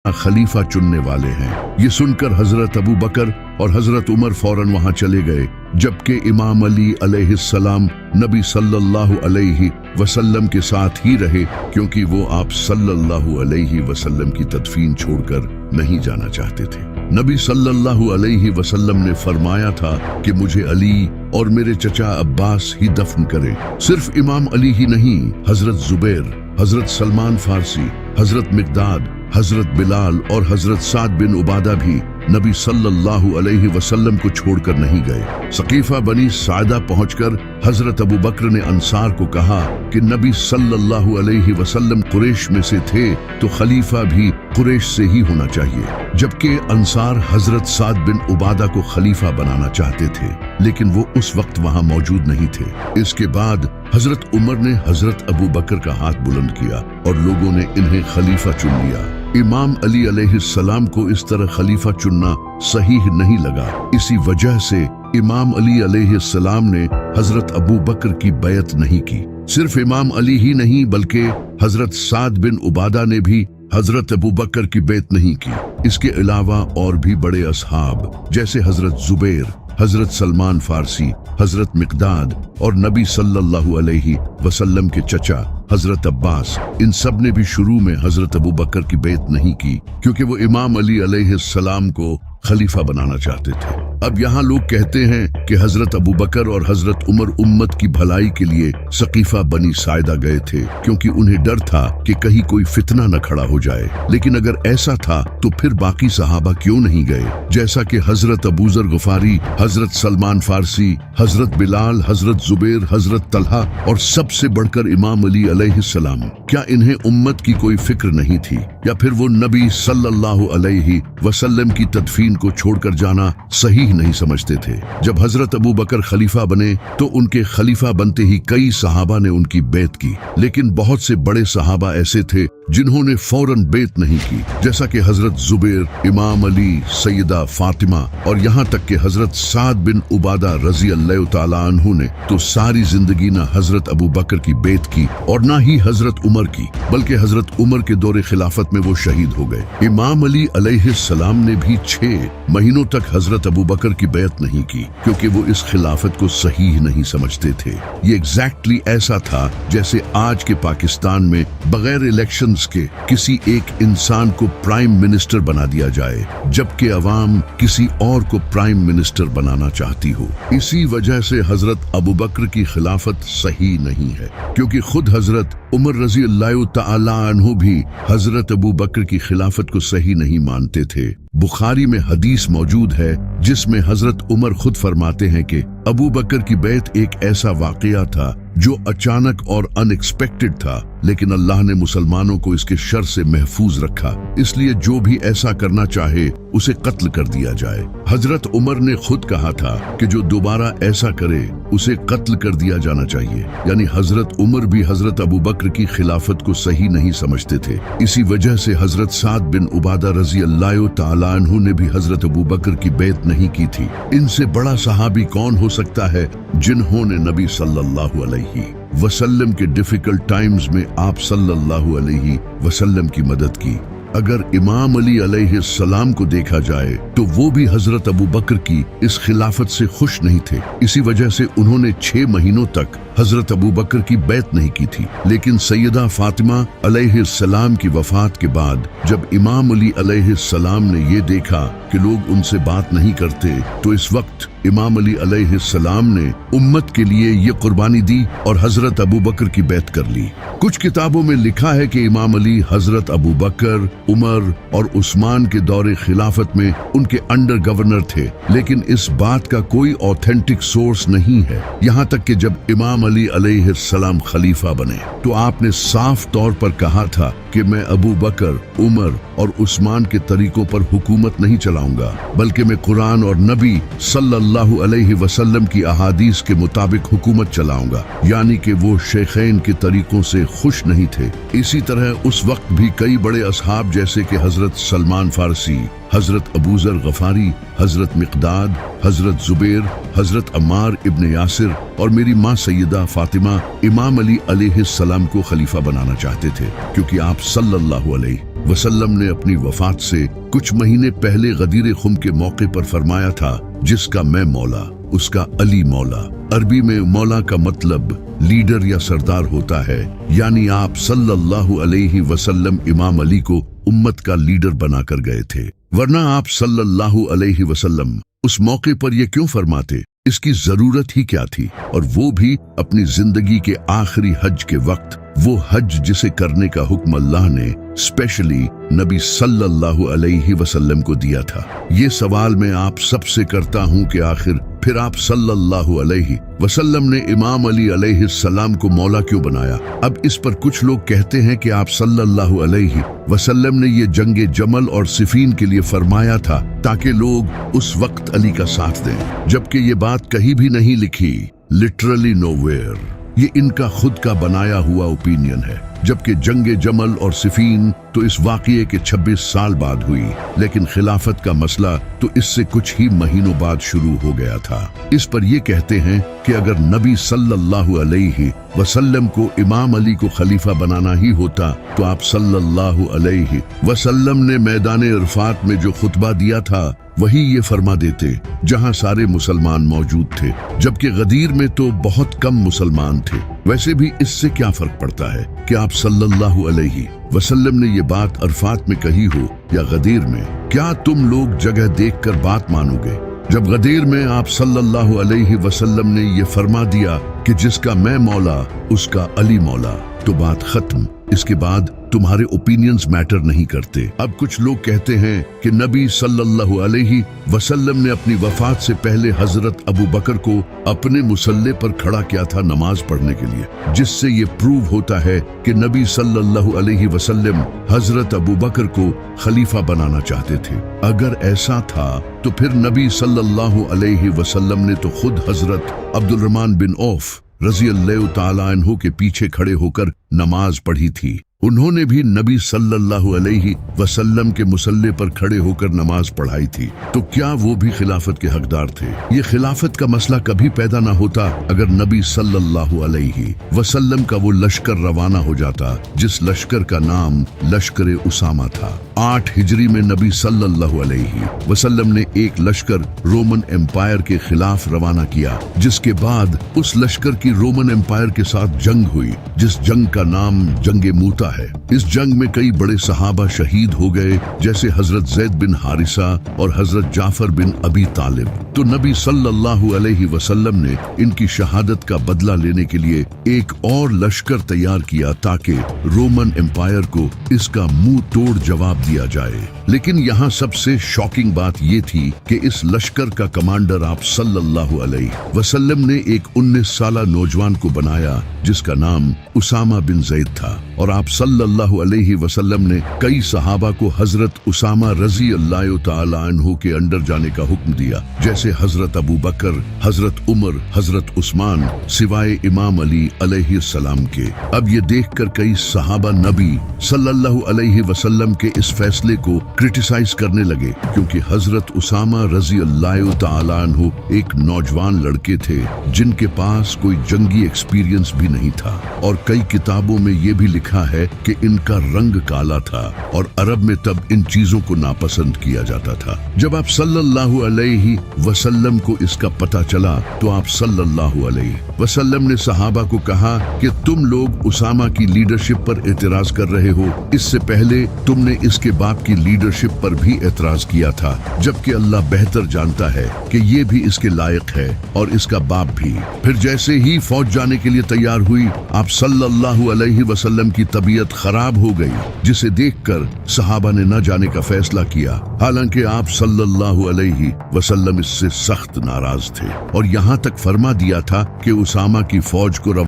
खलीफा चुनने वाले हैं। ये सुनकर हजरत अबू बकर और हजरत उमर फौरन वहां चले गए, जबकि इमाम अली अलैहिस्सलाम नबी सल्लल्लाहु अलैहि वसल्लम के साथ ही रहे, क्योंकि वो आप सल्लल्लाहु अलैहि वसल्लम की तदफीन छोड़कर नहीं जाना चाहते थे। नबी सल्लल्लाहु अलैहि वसल्लम ने फरमाया था कि मुझे अली और मेरे चचा अब्बास ही दफन करें। सिर्फ इमाम अली ही नहीं, हजरत जुबैर, हजरत सलमान फारसी, हजरत मिकदाद, हजरत बिलाल और हजरत साद बिन उबादा भी नबी सल्लल्लाहु अलैहि वसल्लम को छोड़कर नहीं गए। सकीफा बनी सादा पहुंचकर हजरत अबू बकर ने अंसार को कहा कि नबी सल्लल्लाहु अलैहि वसल्लम कुरैश में से थे, तो खलीफा भी कुरैश से ही होना चाहिए। जबकि अंसार हजरत साद बिन उबादा को खलीफा बनाना चाहते थे, लेकिन वो उस वक्त वहां मौजूद नहीं थे। इसके बाद हजरत उमर ने हजरत अबू बकर का हाथ बुलंद किया और लोगों ने इन्हें खलीफा चुन लिया। इमाम अली अलैहिस्सलाम को इस तरह खलीफा चुनना सही नहीं लगा। इसी वजह से इमाम अली अलैहिस्सलाम ने हजरत अबू बकर की बैत नहीं की। सिर्फ इमाम अली ही नहीं, बल्कि हजरत साद बिन उबादा ने भी हजरत अबू बकर की बैत नहीं की। इसके अलावा और भी बड़े असहाब जैसे हजरत जुबैर, हजरत सलमान फारसी, हजरत मिकदाद और नबी सल्लल्लाहु अलैहि वसल्लम के चचा हजरत अब्बास, इन सब ने भी शुरू में हजरत अबू बकर की बैत नहीं की, क्योंकि वो इमाम अली अलैहिस्सलाम को खलीफा बनाना चाहते थे। अब यहाँ लोग कहते हैं कि हजरत अबू बकर और हजरत उमर उम्मत की भलाई के लिए सकीफा बनी सायदा गए थे, क्योंकि उन्हें डर था कि कहीं कोई फितना न खड़ा हो जाए। लेकिन अगर ऐसा था तो फिर बाकी सहाबा क्यों नहीं गए, जैसा कि हजरत अबू जर गफारी, हजरत सलमान फारसी, हजरत बिलाल, हजरत जुबैर, हजरत तलहा और सबसे बढ़कर इमाम अली अलैहिस्सलाम। क्या इन्हें उम्मत की कोई फिक्र नहीं थी, या फिर वो नबी सल्लल्लाहु अलैहि वसल्लम की तदफीन को छोड़कर जाना सही नहीं समझते थे? जब हजरत अबू बकर खलीफा बने तो उनके खलीफा बनते ही कई सहाबा ने उनकी बैत की, लेकिन बहुत से बड़े सहाबा ऐसे थे जिन्होंने फौरन बैत नहीं की, जैसा कि हजरत जुबैर, इमाम अली, सैयदा फातिमा और यहाँ तक कि हजरत साद बिन उबादा रजी अल्लाह तआला अन्हु ने तो सारी जिंदगी न हजरत अबू बकर की बैत की और ना ही हजरत उमर की, बल्कि हजरत उमर के दौरे खिलाफत में वो शहीद हो गए। इमाम अली अलैहिस्सलाम ने भी 6 महीनों तक हजरत अबू बकर की बैत नहीं की, क्योंकि वो इस खिलाफत को सही नहीं समझते थे। ये एग्जैक्टली ऐसा था जैसे आज के पाकिस्तान में बगैर इलेक्शंस के किसी एक इंसान को प्राइम मिनिस्टर बना दिया जाए, जबकि अवाम किसी और को प्राइम मिनिस्टर बनाना चाहती हो। इसी वजह से हजरत अबू बकर की खिलाफत सही नहीं है, क्योंकि खुद हजरत उमर रजी अल्लाह तआला अन्हु भी हजरत अबू बकर की खिलाफत को सही नहीं मानते थे। बुखारी में हदीस मौजूद है जिसमें हजरत उमर खुद फरमाते हैं कि अबू बकर की बैत एक ऐसा वाकया था जो अचानक और अनएक्सपेक्टेड था, लेकिन अल्लाह ने मुसलमानों को इसके शर से महफूज रखा, इसलिए जो भी ऐसा करना चाहे उसे कत्ल कर दिया जाए। हजरत उमर ने खुद कहा था कि जो दोबारा ऐसा करे उसे कत्ल कर दिया जाना चाहिए। यानी हजरत उमर भी हजरत अबू बकर की खिलाफत को सही नहीं समझते थे। इसी वजह से हजरत साद बिन उबादा रजी अल्लाह तआला अन्हु ने भी हजरत अबू बकर की बैत नहीं की थी। इनसे बड़ा सहाबी कौन हो सकता है जिन्होंने नबी सल्लल्लाहु अलैहि वसल्लम के डिफिकल्ट टाइम्स में आप सल्लल्लाहु अलैहि वसल्लम की मदद की। अगर इमाम अली अलैहिस्सलाम को देखा जाए तो वो भी हजरत अबू बकर की इस खिलाफत से खुश नहीं थे। इसी वजह से उन्होंने 6 महीनों तक हजरत अबू बकर की बैत नहीं की थी। लेकिन सैयदा फातिमा अलैहिस्सलाम की वफात के बाद जब इमाम अली अलैहिस्सलाम ने ये देखा कि लोग उनसे बात नहीं करते, तो इस वक्त इमाम अली अलैहिस्सलाम ने उम्मत के लिए ये कुर्बानी दी और हजरत अबू बकर की बैत कर ली। कुछ किताबों में लिखा है कि इमाम अली हजरत अबू बकर, उमर और उस्मान के दौरे खिलाफत में उनके अंडर गवर्नर थे, लेकिन इस बात का कोई ऑथेंटिक सोर्स नहीं है। यहाँ तक कि जब इमाम अली अलैहिस्सलाम खलीफा बने तो आपने साफ तौर पर कहा था कि मैं अबू बकर, उमर और उस्मान के तरीकों पर हुकूमत नहीं चलाऊंगा, बल्कि मैं कुरान और नबी सल्लल्लाहु अलैहि वसल्लम की अहादीस के मुताबिक हुकूमत चलाऊंगा। यानी कि वो शेखैन के तरीकों से खुश नहीं थे। इसी तरह उस वक्त भी कई बड़े असहाब जैसे कि हजरत सलमान फारसी, हजरत अबू जर गफारी, हजरत मिकदाद, हजरत जुबैर, हजरत अम्मार इब्न यासिर और मेरी माँ सैयदा फातिमा इमाम अली अलैहिस्सलाम को खलीफा बनाना चाहते थे, क्योंकि आप सल्लल्लाहु अलैहि वसल्लम ने अपनी वफात से कुछ महीने पहले गदीर खुम के मौके पर फरमाया था, जिसका मैं मौला उसका अली मौला। अरबी में मौला का मतलब लीडर या सरदार होता है, यानी आप सल्लल्लाहु अलैहि वसल्लम इमाम अली को उम्मत का लीडर बनाकर गए थे, वरना आप सल्लल्लाहु अलैहि वसल्लम उस मौके पर ये क्यों फरमाते? इसकी जरूरत ही क्या थी? और वो भी अपनी जिंदगी के आखिरी हज के वक्त, वो हज जिसे करने का हुक्म अल्लाह ने स्पेशली नबी सल्लल्लाहु अलैहि वसल्लम को दिया था। ये सवाल मैं आप सबसे करता हूँ कि आखिर फिर आप सल्लल्लाहु अलैहि वसल्लम ने इमाम अली अलैहिस्सलाम को मौला क्यों बनाया? अब इस पर कुछ लोग कहते हैं कि आप सल्लल्लाहु अलैहि वसल्लम ने ये जंगे जमल और सिफीन के लिए फरमाया था ताकि लोग उस वक्त अली का साथ दें, जबकि ये बात कहीं भी नहीं लिखी, लिटरली नोवेयर। ये इनका खुद का बनाया हुआ ओपिनियन है, जबकि जंगे जमल और सिफीन तो इस वाक़ये के 26 साल बाद हुई, लेकिन खिलाफत का मसला तो इससे कुछ ही महीनों बाद शुरू हो गया था। इस पर ये कहते हैं कि अगर नबी सल्लल्लाहु अलैहि वसल्लम को इमाम अली को खलीफा बनाना ही होता तो आप सल्लल्लाहु अलैहि वसल्लम ने मैदान इरफात में जो खुतबा दिया था वही ये फरमा देते, जहां सारे मुसलमान मौजूद थे, जबकि गदीर में तो बहुत कम मुसलमान थे। वैसे भी इससे क्या फर्क पड़ता है कि आप सल्लल्लाहु अलैहि वसल्लम ने ये बात अरफात में कही हो या गदीर में? क्या तुम लोग जगह देखकर बात मानोगे? जब गदीर में आप सल्लल्लाहु अलैहि वसल्लम ने ये फरमा दिया कि जिसका मैं मौला उसका अली मौला, तो बात खत्म। इसके बाद तुम्हारे ओपिनियंस मैटर नहीं करते। अब कुछ लोग कहते हैं कि नबी सल्लल्लाहु अलैहि वसल्लम ने अपनी वफात से पहले हजरत अबू बकर को अपने मुसल्ले पर खड़ा किया था नमाज पढ़ने के लिए, जिससे ये प्रूव होता है कि नबी सल्लल्लाहु अलैहि वसल्लम हजरत अबू बकर को खलीफा बनाना चाहते थे। अगर ऐसा था तो फिर नबी सल्लल्लाहु अलैहि वसल्लम ने तो खुद हजरत अब्दुल रहमान बिन औफ रज़ी अल्लाह तआला अन्हु के पीछे खड़े होकर नमाज पढ़ी थी। उन्होंने भी नबी सल्लल्लाहु अलैहि वसल्लम के मुसल्ले पर खड़े होकर नमाज पढ़ाई थी, तो क्या वो भी खिलाफत के हकदार थे? ये खिलाफत का मसला कभी पैदा ना होता अगर नबी सल्लल्लाहु अलैहि वसल्लम का वो लश्कर रवाना हो जाता जिस लश्कर का नाम लश्कर उसामा था। 8 हिजरी में नबी सल्लल्लाहु अलैहि वसल्लम ने एक लश्कर रोमन एम्पायर के खिलाफ रवाना किया, जिसके बाद उस लश्कर की रोमन एम्पायर के साथ जंग हुई, जिस जंग का नाम जंगे मूता है। इस जंग में कई बड़े सहाबा शहीद हो गए, जैसे हजरत ज़ैद बिन हारिसा और हजरत जाफर बिन अबी तालिब। तो नबी सल्लल्लाहु अलैहि वसल्लम ने इनकी शहादत का बदला लेने के लिए एक और लश्कर तैयार किया ताकि रोमन एम्पायर को इसका मुंह तोड़ जवाब दिया जाए। लेकिन यहाँ सबसे शॉकिंग बात ये थी कि इस लश्कर का कमांडर आप सल्लल्लाहु अलैहि वसल्लम ने एक 19 साला नौजवान को बनाया जिसका नाम उसामा बिन ज़ैद था, और आप सल्लल्लाहु अलैहि वसल्लम ने कई सहाबा को हजरत उसामा रज़ी अल्लाह तआला अन्हु के अंडर जाने का हुक्म दिया, जैसे हजरत अबू बकर, हजरत उमर, हजरत उस्मान, सिवाय इमाम अली अलैहिस्सलाम के। अब ये देखकर कई सहाबा नबी सल्लल्लाहु अलैहि वसल्लम के इस फैसले को क्रिटिसाइज करने लगे, क्योंकि हजरत उसामा रज़ी अल्लाह तआला अन्हु एक नौजवान लड़के थे जिनके पास कोई जंगी एक्सपीरियंस भी नहीं था, और कई किताबों में ये भी लिखा है कि इनका रंग काला था, और अरब में तब इन चीजों को नापसंद किया जाता था। जब आप सल्लल्लाहु अलैहि वसल्लम को इसका पता चला तो आप सल्लल्लाहु अलैहि वसल्लम ने सहाबा को कहा कि तुम लोग उसामा की लीडरशिप पर एतराज कर रहे हो, इससे पहले तुमने इसके बाप की लीडरशिप पर भी एतराज किया था, जबकि अल्लाह बेहतर जानता है कि ये भी इसके लायक है और इसका बाप भी। फिर जैसे ही फौज जाने के लिए तैयार हुई, आप सल्लल्लाहु अलैहि वसल्लम की तबीयत खराब हो गई, जिसे देखकर सहाबा ने न जाने का फैसला किया। हालांकि आप सल्लल्लाहु अलैहि वसल्लम इससे सख्त नाराज थे और यहाँ तक फरमा दिया था कि उसामा की फौज को